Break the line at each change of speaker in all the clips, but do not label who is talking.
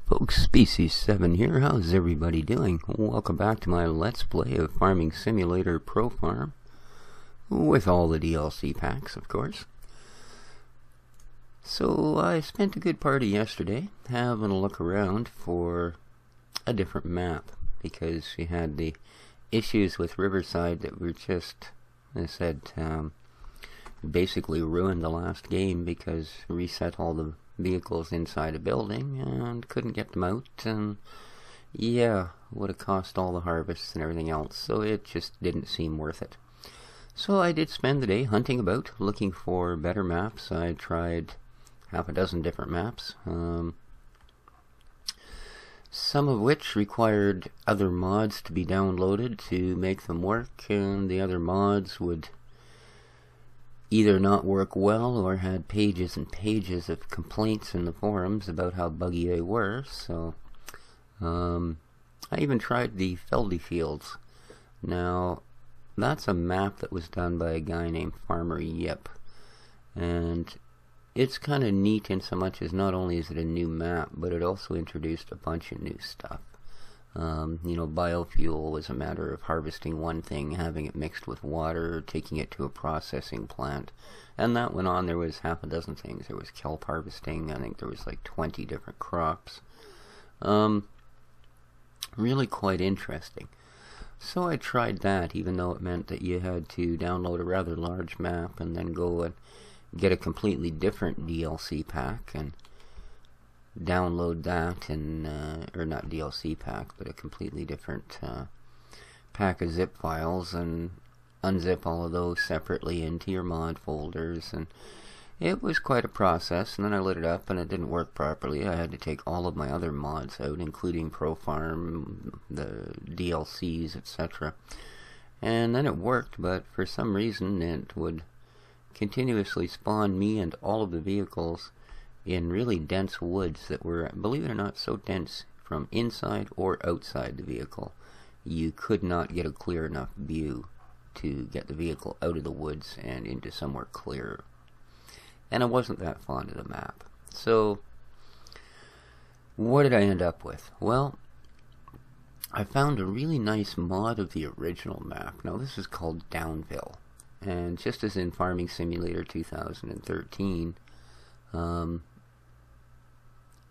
Folks, Species 7 here. How's everybody doing? Welcome back to my Let's Play of Farming Simulator Pro Farm, with all the DLC packs, of course. So, I spent a good part of yesterday having a look around for a different map, because we had the issues with Riverside that were just, as I said, basically ruined the last game because reset all the vehicles inside a building and couldn't get them out, and yeah, would have cost all the harvests and everything else, so it just didn't seem worth it. So I did spend the day hunting about, looking for better maps. I tried half a dozen different maps, some of which required other mods to be downloaded to make them work, and the other mods would either not work well or had pages and pages of complaints in the forums about how buggy they were. So I even tried the Feldy Fields. Now that's a map that was done by a guy named Farmer Yip, and it's kind of neat in so much as not only is it a new map, but it also introduced a bunch of new stuff. Biofuel was a matter of harvesting one thing, having it mixed with water, taking it to a processing plant, and that went on. There was half a dozen things. There was kelp harvesting. I think there was like 20 different crops. Really quite interesting. So I tried that, even though it meant that you had to download a rather large map and then go and get a completely different DLC pack and download that, and or not DLC pack, but a completely different pack of zip files, and unzip all of those separately into your mod folders, and it was quite a process. And then I lit it up and it didn't work properly. I had to take all of my other mods out, including Pro Farm, the DLCs, etc. And then it worked, but for some reason it would continuously spawn me and all of the vehicles in really dense woods that were, believe it or not, so dense from inside or outside the vehicle. You could not get a clear enough view to get the vehicle out of the woods and into somewhere clearer. And I wasn't that fond of the map. So, what did I end up with? Well, I found a really nice mod of the original map. Now, this is called Dowmsville. And just as in Farming Simulator 2013,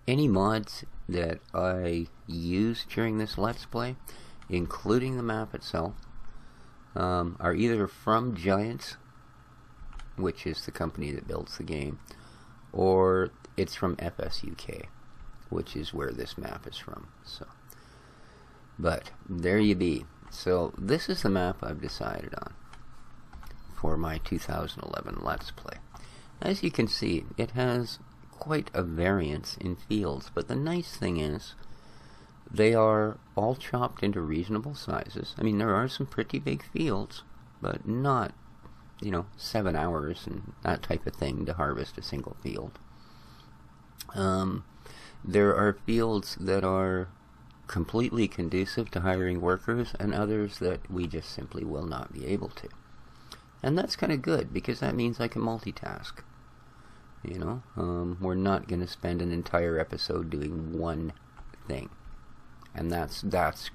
any mods that I use during this Let's Play, including the map itself, are either from Giants, which is the company that builds the game, or it's from FSUK, which is where this map is from. So, but there you be. So this is the map I've decided on for my 2011 Let's Play. As you can see, it has quite a variance in fields, but the nice thing is they are all chopped into reasonable sizes. I mean, there are some pretty big fields, but not, 7 hours and that type of thing to harvest a single field. There are fields that are completely conducive to hiring workers, and others that we just simply will not be able to. And that's kind of good, because that means I can multitask. We're not going to spend an entire episode doing one thing. And that's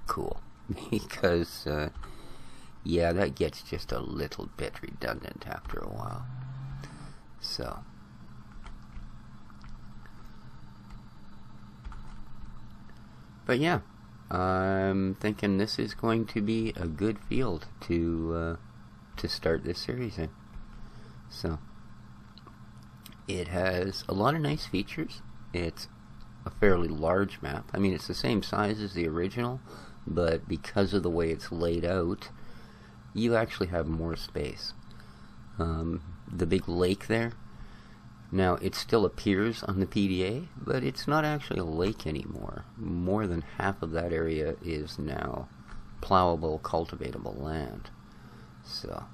cool. Because, yeah, that gets just a little bit redundant after a while. So. But yeah, I'm thinking this is going to be a good field to start this series in. So. It has a lot of nice features. It's a fairly large map. I mean, it's the same size as the original, but because of the way it's laid out, you actually have more space. The big lake there, now it still appears on the PDA, but it's not actually a lake anymore. More than half of that area is now plowable, cultivatable land. So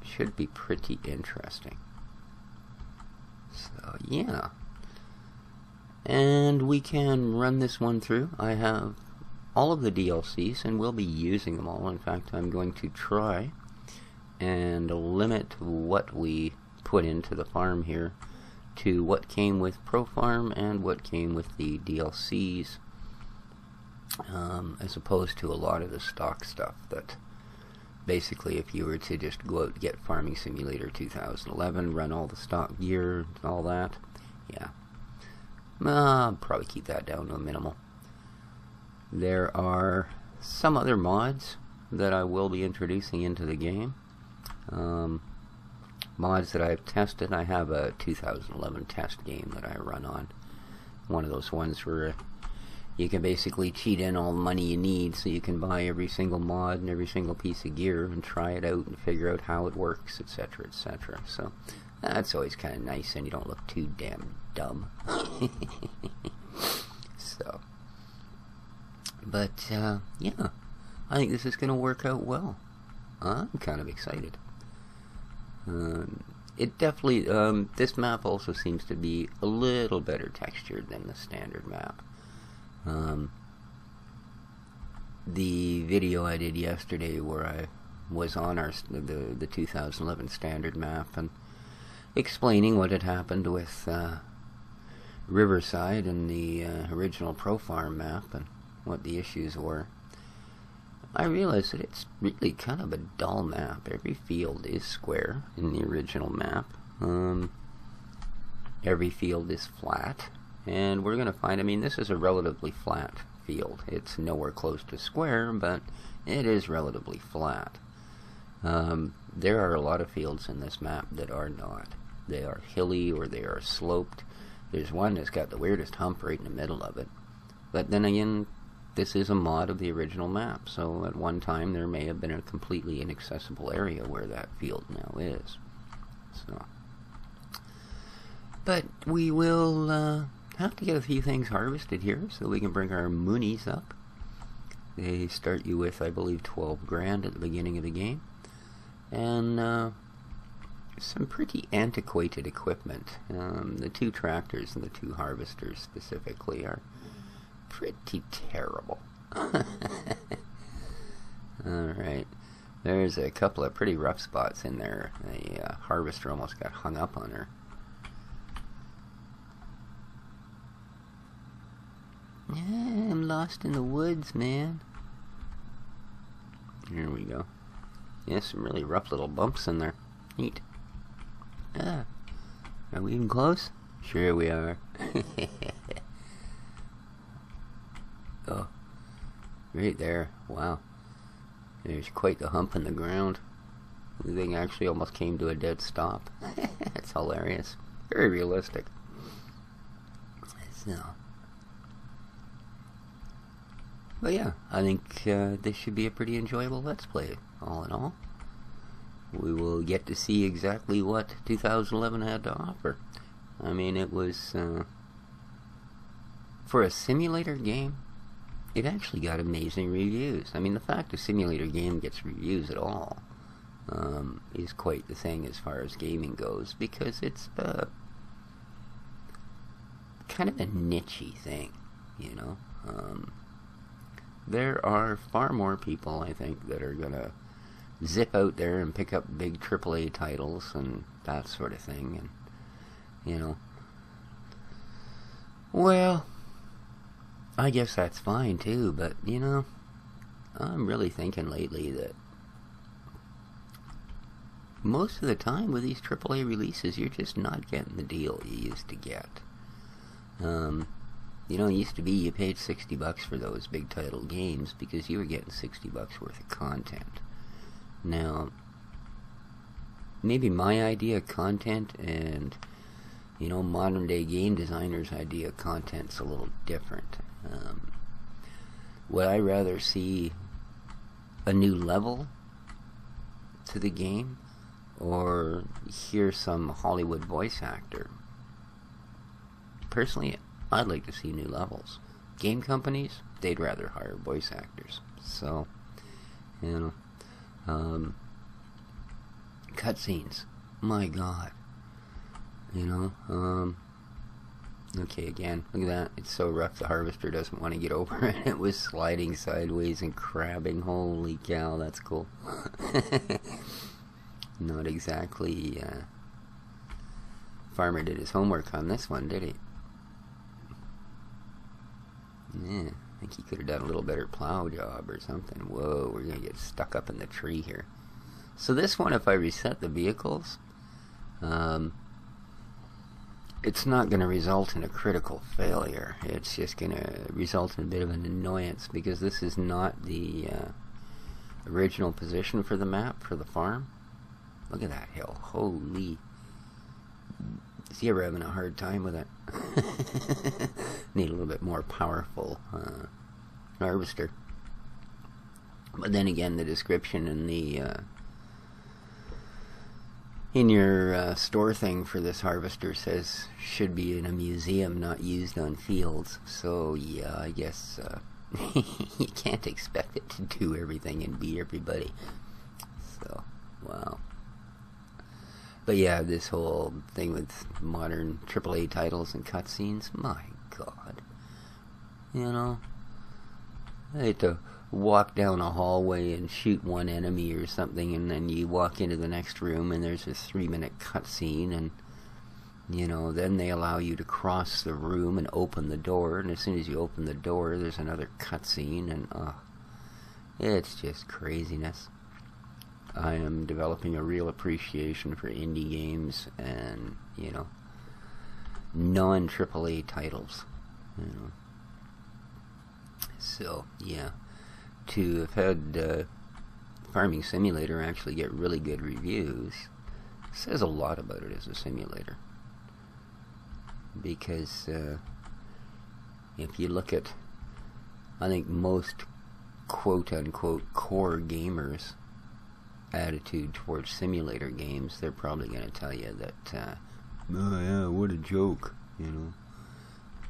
should be pretty interesting. So yeah, and we can run this one through. I have all of the DLCs and we'll be using them all. In fact, I'm going to try and limit what we put into the farm here to what came with Pro Farm and what came with the DLCs, as opposed to a lot of the stock stuff that basically if you were to just go out and get Farming Simulator 2011, run all the stock gear and all that, yeah, I'll probably keep that down to a minimal. There are some other mods that I will be introducing into the game. Mods that I've tested. I have a 2011 test game that I run on. One of those ones where you can basically cheat in all the money you need so you can buy every single mod and every single piece of gear and try it out and figure out how it works, etc., etc. So that's always kind of nice, and you don't look too damn dumb. So, but yeah, I think this is going to work out well. I'm kind of excited. It definitely, this map also seems to be a little better textured than the standard map. The video I did yesterday where I was on the 2011 standard map and explaining what had happened with Riverside and the original Pro Farm map and what the issues were, I realized that it's really kind of a dull map. Every field is square in the original map. Every field is flat. And we're going to find, I mean, this is a relatively flat field. It's nowhere close to square, but it is relatively flat. There are a lot of fields in this map that are not. They are hilly or they are sloped. There's one that's got the weirdest hump right in the middle of it. But then again, this is a mod of the original map, so at one time there may have been a completely inaccessible area where that field now is. So, but we will have to get a few things harvested here so we can bring our moonies up. They start you with, I believe, 12 grand at the beginning of the game, and some pretty antiquated equipment. The 2 tractors and the 2 harvesters specifically are pretty terrible. Alright, there's a couple of pretty rough spots in there. The harvester almost got hung up on her. Yeah, I'm lost in the woods, man. Here we go. Yeah, some really rough little bumps in there. Neat. Ah, are we even close? Sure we are. Oh, right there. Wow. There's quite the hump in the ground. The thing actually almost came to a dead stop. That's hilarious. Very realistic. So, but yeah, I think this should be a pretty enjoyable Let's Play, all in all. We will get to see exactly what 2011 had to offer. I mean, it was, for a simulator game, it actually got amazing reviews. I mean, the fact a simulator game gets reviews at all is quite the thing as far as gaming goes, because it's kind of a niche-y thing, you know. There are far more people, I think, that are going to zip out there and pick up big AAA titles and that sort of thing, and, you know, well, I guess that's fine too, but, you know, I'm really thinking lately that most of the time with these AAA releases, you're just not getting the deal you used to get. You know, it used to be you paid $60 for those big title games because you were getting $60 worth of content. Now, maybe my idea of content and, you know, modern day game designers' idea of content's a little different. Would I rather see a new level to the game or hear some Hollywood voice actor? Personally, I'd like to see new levels. Game companies, they'd rather hire voice actors. So, you know, cutscenes, my god, you know, okay, again, look at that, it's so rough the harvester doesn't want to get over it. It was sliding sideways and crabbing. Holy cow, that's cool. Not exactly farmer did his homework on this one, did he? Yeah, I think he could have done a little better plow job or something. Whoa, we're going to get stuck up in the tree here. So this one, if I reset the vehicles, it's not going to result in a critical failure. It's just going to result in a bit of an annoyance because this is not the original position for the map for the farm. Look at that hill. Holy. Is he ever having a hard time with it? Need a little bit more powerful harvester. But then again, the description in the in your store thing for this harvester says should be in a museum, not used on fields. So yeah, I guess you can't expect it to do everything and beat everybody. So wow. But yeah, this whole thing with modern AAA titles and cutscenes, my god. You know, I had to walk down a hallway and shoot one enemy or something, and then you walk into the next room and there's a 3-minute cutscene, and you know, then they allow you to cross the room and open the door, and as soon as you open the door there's another cutscene, and it's just craziness. I am developing a real appreciation for indie games and, you know, non-AAA titles, you know. So, yeah, to have had Farming Simulator actually get really good reviews says a lot about it as a simulator. Because if you look at, I think most quote-unquote core gamers' attitude towards simulator games, they're probably going to tell you that, oh yeah, what a joke, you know.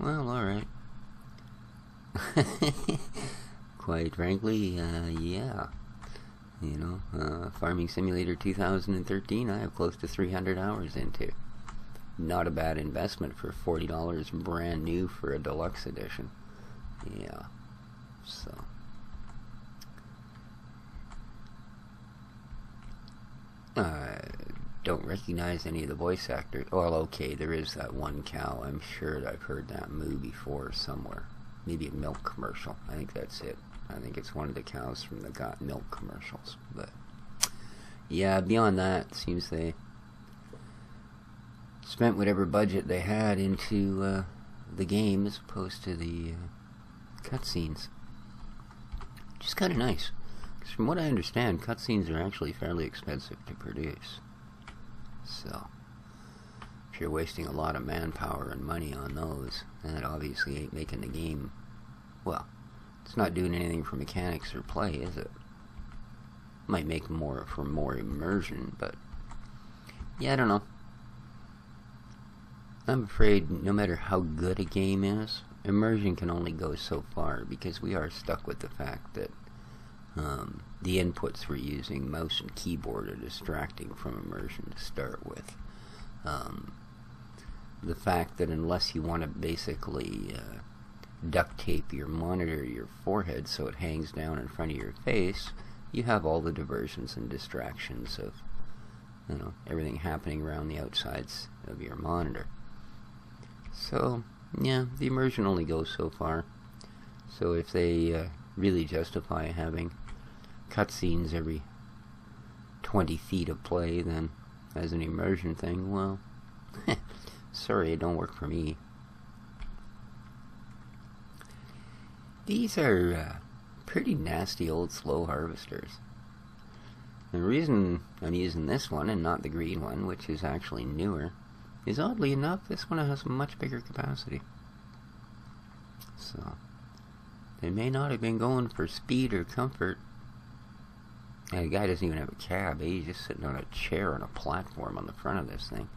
Well, alright. Quite frankly, yeah. You know, Farming Simulator 2013, I have close to 300 hours into. Not a bad investment for $40 brand new for a deluxe edition. Yeah. So. Don't recognize any of the voice actors. Well, okay, there is that one cow. I'm sure that I've heard that moo before somewhere. Maybe a milk commercial. I think that's it. I think it's one of the cows from the Got Milk commercials. But yeah, beyond that, it seems they spent whatever budget they had into the game as opposed to the cutscenes. Which is kind of nice. Because from what I understand, cutscenes are actually fairly expensive to produce. So, if you're wasting a lot of manpower and money on those, then it obviously ain't making the game, well, it's not doing anything for mechanics or play, is it? Might make more for more immersion, but yeah, I don't know. I'm afraid no matter how good a game is, immersion can only go so far, because we are stuck with the fact that the inputs we're using, mouse and keyboard, are distracting from immersion to start with. The fact that unless you want to basically duct tape your monitor to your forehead so it hangs down in front of your face, you have all the diversions and distractions of, you know, everything happening around the outsides of your monitor. So, yeah, the immersion only goes so far. So if they really justify having cutscenes every 20 feet of play, then as an immersion thing, well, sorry, it don't work for me. These are pretty nasty old slow harvesters. And the reason I'm using this one and not the green one, which is actually newer, is oddly enough, this one has a much bigger capacity. So, they may not have been going for speed or comfort. And the guy doesn't even have a cab, he's just sitting on a chair on a platform on the front of this thing.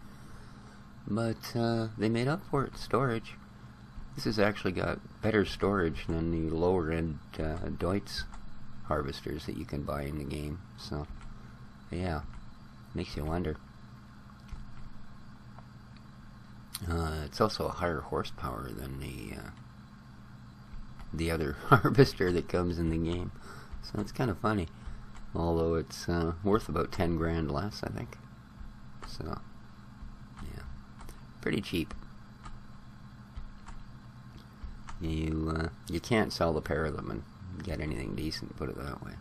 But they made up for it in storage. This has actually got better storage than the lower end Deutz harvesters that you can buy in the game. So, yeah, makes you wonder. It's also a higher horsepower than the other harvester that comes in the game. So it's kind of funny. Although it's worth about 10 grand less, I think. So, yeah. Pretty cheap. You can't sell the pair of them and get anything decent, put it that way.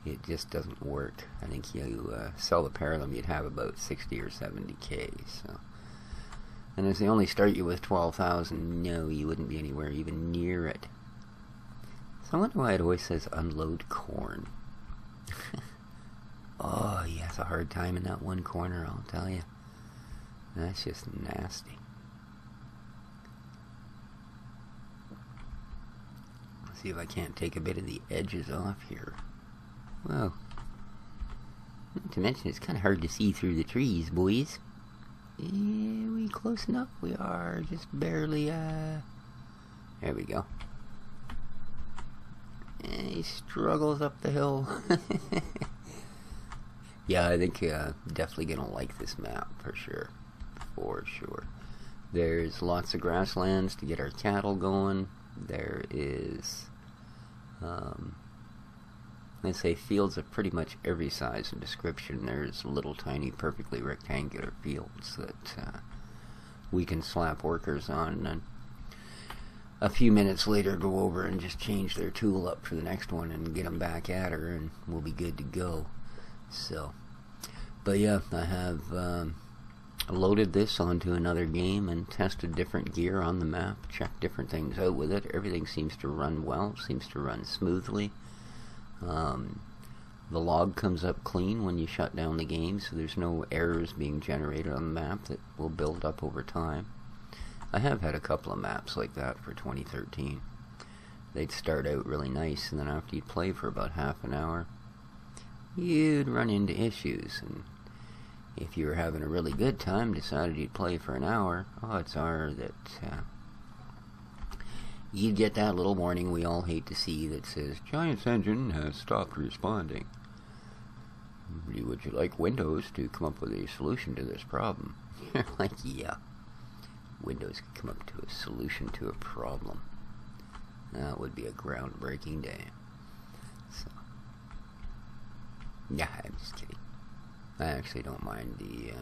It just doesn't work. I think you sell the pair of them, you'd have about 60 or 70k. So, and as they only start you with 12,000, no, you wouldn't be anywhere even near it. So I wonder why it always says unload corn. Oh, he has a hard time in that one corner, I'll tell you. That's just nasty. Let's see if I can't take a bit of the edges off here. Well, not to mention it's kind of hard to see through the trees, boys. Yeah, we close enough? We are just barely, there we go. And he struggles up the hill. Yeah, I think definitely gonna like this map for sure. For sure. There's lots of grasslands to get our cattle going. There is, let's say, fields of pretty much every size and description. There's little tiny perfectly rectangular fields that we can slap workers on and a few minutes later go over and just change their tool up for the next one and get them back at her and we'll be good to go. So, but yeah, I have loaded this onto another game and tested different gear on the map, checked different things out with it. Everything seems to run well, seems to run smoothly. The log comes up clean when you shut down the game, so there's no errors being generated on the map that will build up over time. I have had a couple of maps like that for 2013. They'd start out really nice, and then after you'd play for about half an hour, you'd run into issues, and if you were having a really good time, decided you'd play for an hour, odds are that you'd get that little warning we all hate to see that says, Giant's engine has stopped responding. Would you like Windows to come up with a solution to this problem? You're like, yeah. Windows could come up to a solution to a problem. That would be a groundbreaking day. So, yeah, I'm just kidding. I actually don't mind the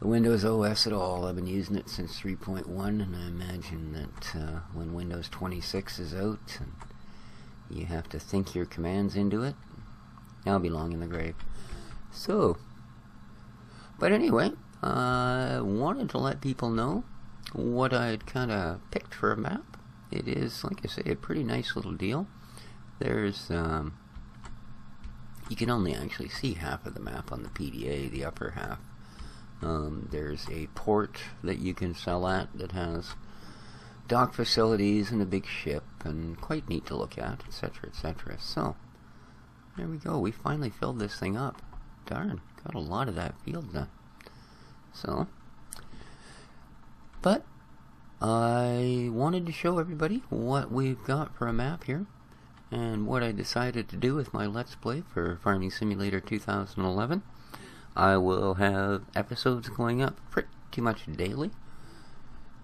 Windows OS at all. I've been using it since 3.1, and I imagine that when Windows 26 is out and you have to think your commands into it, I'll be long in the grave. So, but anyway, I wanted to let people know what I'd kind of picked for a map. It is, like I say, a pretty nice little deal. There's, you can only actually see half of the map on the PDA, the upper half. There's a port that you can sell at that has dock facilities and a big ship, and quite neat to look at, etc., etc. So, there we go. We finally filled this thing up. Darn, got a lot of that field done. So, but I wanted to show everybody what we've got for a map here, and what I decided to do with my Let's Play for Farming Simulator 2011. I will have episodes going up pretty much daily.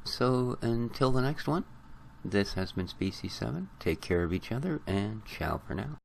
So until the next one, this has been Species 7. Take care of each other, and ciao for now.